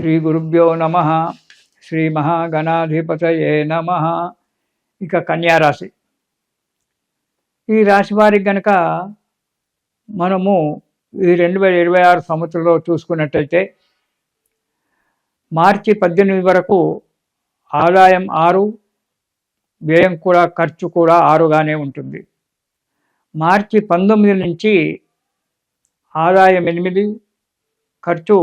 శ్రీ గురుభ్యో నమ. శ్రీ మహాగణాధిపతయే నమ. ఇక కన్యారాశి. ఈ రాశి వారికి గనక మనము ఈ 2026 సంవత్సరంలో చూసుకున్నట్టయితే మార్చి 18 వరకు ఆదాయం 6, వ్యయం కూడా ఖర్చు కూడా 6గానే ఉంటుంది. మార్చి 19 నుంచి ఆదాయం 8, ఖర్చు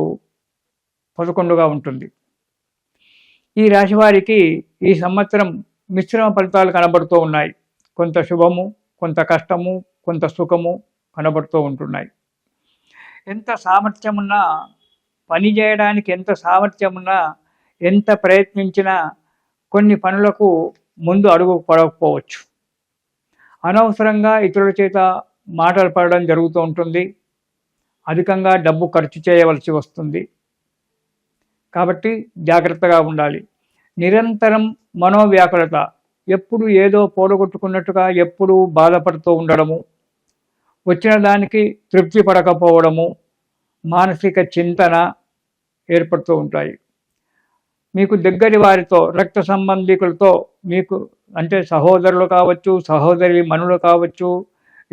11గా ఉంటుంది. ఈ రాశి వారికి ఈ సంవత్సరం మిశ్రమ ఫలితాలు కనబడుతూ ఉన్నాయి. కొంత శుభము, కొంత కష్టము, కొంత సుఖము కనబడుతూ ఉంటున్నాయి. ఎంత సామర్థ్యం ఉన్నా, పని చేయడానికి ఎంత సామర్థ్యం ఉన్నా, ఎంత ప్రయత్నించినా కొన్ని పనులకు ముందు అడుగు పడకపోవచ్చు. అనవసరంగా ఇతరుల చేత మాటలు పడడం జరుగుతూ ఉంటుంది. అధికంగా డబ్బు ఖర్చు చేయవలసి వస్తుంది. కాబట్టి జాగ్రత్తగా ఉండాలి. నిరంతరం మనోవ్యాకులత, ఎప్పుడు ఏదో పోడగొట్టుకున్నట్టుగా ఎప్పుడు బాధపడుతూ ఉండడము, వచ్చిన దానికి తృప్తి పడకపోవడము, మానసిక చింతన ఏర్పడుతూ ఉంటాయి. మీకు దగ్గరి వారితో, రక్త సంబంధికులతో, మీకు అంటే సహోదరులు కావచ్చు, సహోదరి మనులు కావచ్చు,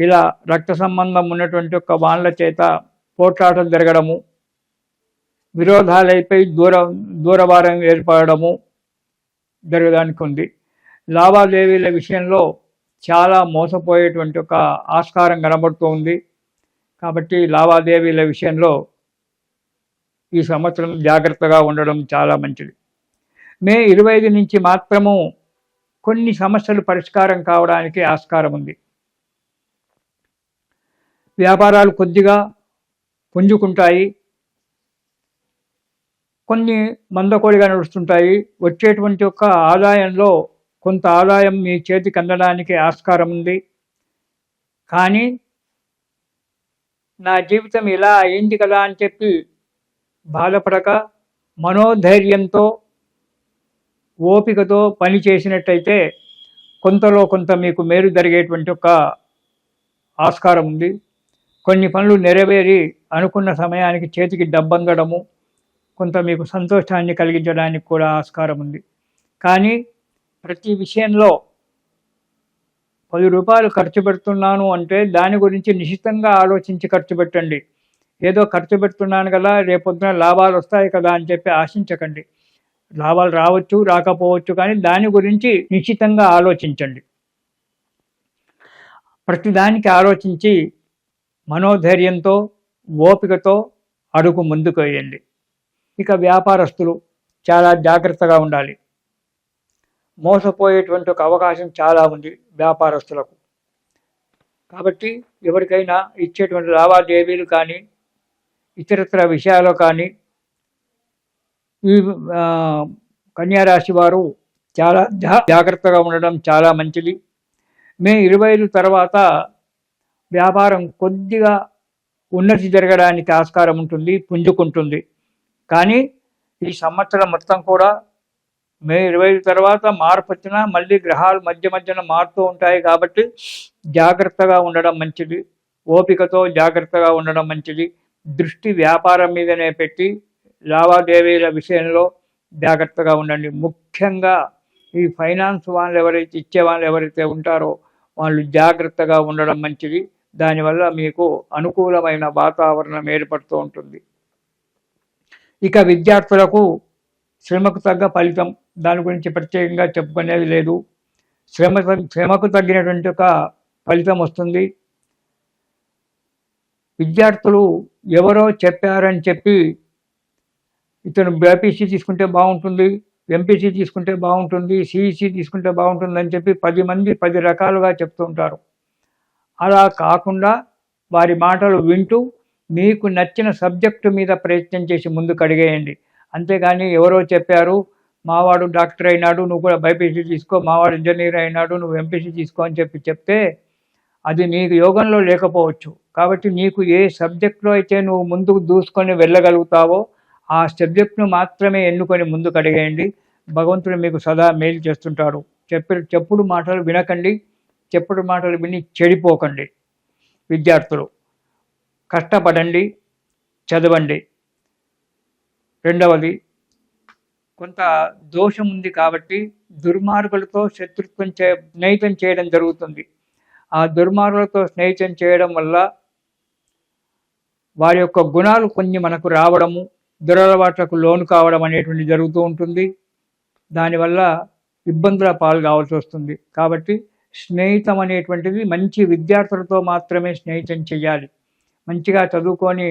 ఇలా రక్త సంబంధం ఉన్నటువంటి ఒక వాళ్ళ చేత పోట్లాటలు జరగడము, విరోధాలైపై దూరభారం ఏర్పడము జరగడానికి ఉంది. లావాదేవీల విషయంలో చాలా మోసపోయేటువంటి ఒక ఆస్కారం కనబడుతూ ఉంది. కాబట్టి లావాదేవీల విషయంలో ఈ సంవత్సరం జాగ్రత్తగా ఉండడం చాలా మంచిది. మే 25 నుంచి మాత్రము కొన్ని సమస్యలు పరిష్కారం కావడానికి ఆస్కారం ఉంది. వ్యాపారాలు కొద్దిగా పుంజుకుంటాయి, కొన్ని మందకోడిగా నడుస్తుంటాయి. వచ్చేటువంటి ఒక ఆదాయంలో కొంత ఆదాయం మీ చేతికి అందడానికి ఆస్కారం ఉంది. కానీ నా జీవితం ఇలా అయింది కదా అని చెప్పి బాధపడక, మనోధైర్యంతో, ఓపికతో పని చేసినట్టయితే కొంతలో కొంత మీకు మేలు జరిగేటువంటి ఒక ఆస్కారం ఉంది. కొన్ని పనులు నెరవేరి అనుకున్న సమయానికి చేతికి డబ్బందడము, కొంత మీకు సంతోషాన్ని కలిగించడానికి కూడా ఆస్కారం ఉంది. కానీ ప్రతి విషయంలో 10 రూపాయలు ఖర్చు పెడుతున్నాను అంటే దాని గురించి నిశ్చితంగా ఆలోచించి ఖర్చు పెట్టండి. ఏదో ఖర్చు పెడుతున్నాను కదా, రేపొద్దున లాభాలు వస్తాయి కదా అని చెప్పి ఆశించకండి. లాభాలు రావచ్చు, రాకపోవచ్చు, కానీ దాని గురించి నిశ్చితంగా ఆలోచించండి. ప్రతిదానికి ఆలోచించి మనోధైర్యంతో, ఓపికతో అడుగు ముందుకు వేయండి. ఇక వ్యాపారస్తులు చాలా జాగ్రత్తగా ఉండాలి. మోసపోయేటువంటి ఒక అవకాశం చాలా ఉంది వ్యాపారస్తులకు. కాబట్టి ఎవరికైనా ఇచ్చేటువంటి లావాదేవీలు కానీ, ఇతరత్ర విషయాలు కానీ ఈ కన్యారాశి వారు చాలా జాగ్రత్తగా ఉండడం చాలా మంచిది. మే 25 తర్వాత వ్యాపారం కొద్దిగా ఉన్నతి జరగడానికి ఆస్కారం ఉంటుంది, పుంజుకుంటుంది. కానీ ఈ సంవత్సరం మొత్తం కూడా మే 25 తర్వాత మార్పు వచ్చినా మళ్ళీ గ్రహాలు మధ్యన మారుతూ ఉంటాయి. కాబట్టి జాగ్రత్తగా ఉండడం మంచిది, ఓపికతో జాగ్రత్తగా ఉండడం మంచిది. దృష్టి వ్యాపారం మీదనే పెట్టి లావాదేవీల విషయంలో జాగ్రత్తగా ఉండండి. ముఖ్యంగా ఈ ఫైనాన్స్ వాళ్ళు ఎవరైతే ఇచ్చే వాళ్ళు ఎవరైతే ఉంటారో వాళ్ళు జాగ్రత్తగా ఉండడం మంచిది. దానివల్ల మీకు అనుకూలమైన వాతావరణం ఏర్పడుతూ ఉంటుంది. ఇక విద్యార్థులకు శ్రమకు తగ్గ ఫలితం, దాని గురించి ప్రత్యేకంగా చెప్పుకునేది లేదు. శ్రమకు తగ్గినటువంటి ఒక ఫలితం వస్తుంది. విద్యార్థులు ఎవరో చెప్పారని చెప్పి ఇతను బైపీసీ తీసుకుంటే బాగుంటుంది, ఎంపీసీ తీసుకుంటే బాగుంటుంది, సిఈసీ తీసుకుంటే బాగుంటుంది అని చెప్పి 10 మంది 10 రకాలుగా చెప్తూ ఉంటారు. అలా కాకుండా వారి మాటలు వింటూ మీకు నచ్చిన సబ్జెక్టు మీద ప్రయత్నం చేసి ముందుకు అడిగేయండి. అంతేగాని ఎవరో చెప్పారు, మావాడు డాక్టర్ అయినాడు నువ్వు కూడా బైపీసీ తీసుకో, మావాడు ఇంజనీర్ అయినాడు నువ్వు ఎంపీసీ తీసుకో అని చెప్తే అది నీకు యోగంలో లేకపోవచ్చు. కాబట్టి నీకు ఏ సబ్జెక్టులో అయితే నువ్వు ముందుకు దూసుకొని వెళ్ళగలుగుతావో ఆ సబ్జెక్టును మాత్రమే ఎన్నుకొని ముందుకు అడిగేయండి. భగవంతుడు మీకు సదా మేలు చేస్తుంటాడు. చెప్పుడు మాటలు వినకండి, చెప్పుడు మాటలు విని చెడిపోకండి. విద్యార్థులు కష్టపడండి, చదవండి. రెండవది కొంత దోషం ఉంది కాబట్టి దుర్మార్గులతో స్నేహితం చేయడం జరుగుతుంది. ఆ దుర్మార్గులతో స్నేహితం చేయడం వల్ల వారి యొక్క గుణాలు కొన్ని మనకు రావడము, దురలవాట్లకు లోను కావడం అనేటువంటి జరుగుతూ ఉంటుంది. దానివల్ల ఇబ్బందుల పాలు కావాల్సి వస్తుంది. కాబట్టి స్నేహితం అనేటువంటిది మంచి విద్యార్థులతో మాత్రమే స్నేహితం చేయాలి. మంచిగా చదువుకొని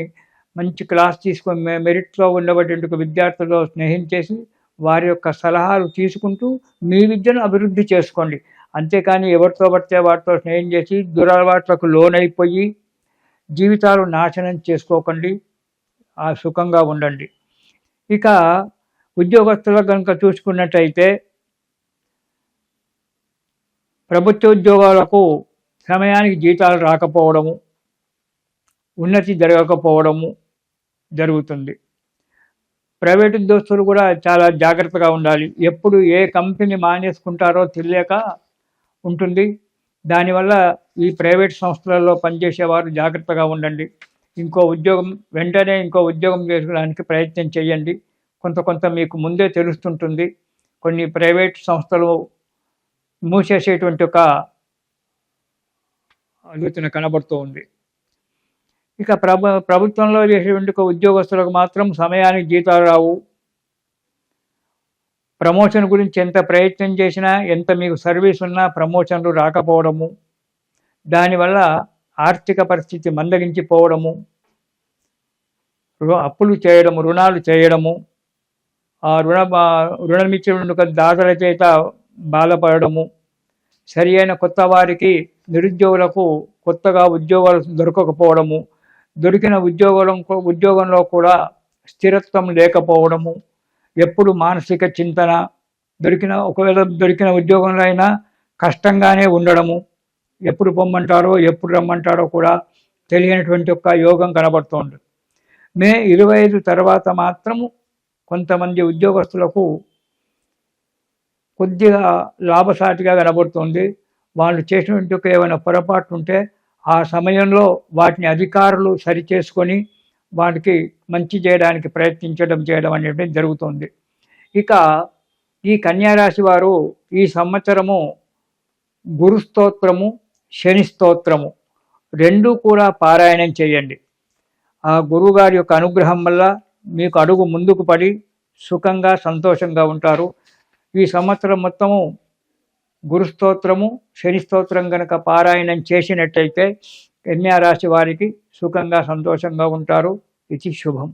మంచి క్లాస్ తీసుకొని మెరిట్లో ఉండబడేటువంటి విద్యార్థులతో స్నేహం చేసి వారి యొక్క సలహాలు తీసుకుంటూ మీ విద్యను అభివృద్ధి చేసుకోండి. అంతేకాని ఎవరితో పడితే వాటితో స్నేహం చేసి దురలవాట్లకు లోనైపోయి జీవితాలు నాశనం చేసుకోకండి. ఆ సుఖంగా ఉండండి. ఇక ఉద్యోగస్తులకు కనుక చూసుకున్నట్టయితే ప్రభుత్వ ఉద్యోగాలకు సమయానికి జీతాలు రాకపోవడము, ఉన్నతి జరగకపోవడము జరుగుతుంది. ప్రైవేట్ ఉద్యోగస్తులు కూడా చాలా జాగ్రత్తగా ఉండాలి. ఎప్పుడు ఏ కంపెనీ మానేసుకుంటారో తెలియక ఉంటుంది. దానివల్ల ఈ ప్రైవేట్ సంస్థలలో పనిచేసేవారు జాగ్రత్తగా ఉండండి. వెంటనే ఇంకో ఉద్యోగం చేసుకోవడానికి ప్రయత్నం చేయండి. కొంత మీకు ముందే తెలుస్తుంటుంది. కొన్ని ప్రైవేట్ సంస్థలు మూసేసేటువంటి ఒక ఆలోచన కనబడుతూ ఉంది. ఇక ప్రభుత్వంలో చేసేటువంటి ఉద్యోగస్తులకు మాత్రం సమయానికి జీతాలు రావు. ప్రమోషన్ గురించి ఎంత ప్రయత్నం చేసినా, ఎంత మీకు సర్వీస్ ఉన్నా ప్రమోషన్లు రాకపోవడము, దానివల్ల ఆర్థిక పరిస్థితి మందగించిపోవడము, అప్పులు చేయడము, రుణాలు చేయడము, ఆ రుణమిచ్చిన దాతల చేత బాధపడము, సరి అయిన కొత్త వారికి నిరుద్యోగులకు కొత్తగా ఉద్యోగాలు దొరకకపోవడము, దొరికిన ఉద్యోగంలో కూడా స్థిరత్వం లేకపోవడము, ఎప్పుడు మానసిక చింతన, ఒకవేళ దొరికిన ఉద్యోగంలో అయినా కష్టంగానే ఉండడము, ఎప్పుడు పొమ్మంటారో ఎప్పుడు రమ్మంటారో కూడా తెలియనటువంటి ఒక యోగం కనబడుతోంది. మే 25 తర్వాత మాత్రము కొంతమంది ఉద్యోగస్తులకు కొద్దిగా లాభసాటిగా కనబడుతుంది. వాళ్ళు చేసినటువంటి ఏమైనా పొరపాటు ఉంటే ఆ సమయంలో వాటిని అధికారులు సరిచేసుకొని వాటికి మంచి చేయడానికి చేయడం అనేది జరుగుతుంది. ఇక ఈ కన్యారాశి వారు ఈ సంవత్సరము గురు స్తోత్రము, శని స్తోత్రము రెండూ కూడా పారాయణం చేయండి. ఆ గురువుగారి యొక్క అనుగ్రహం వల్ల మీకు అడుగు ముందుకు పడి సుఖంగా సంతోషంగా ఉంటారు. ఈ సంవత్సరం మొత్తము గురు స్తోత్రము, శని స్తోత్రం కనుక పారాయణం చేసినట్టయితే కన్యా రాశి వారికి సుఖంగా సంతోషంగా ఉంటారు. ఇది శుభం.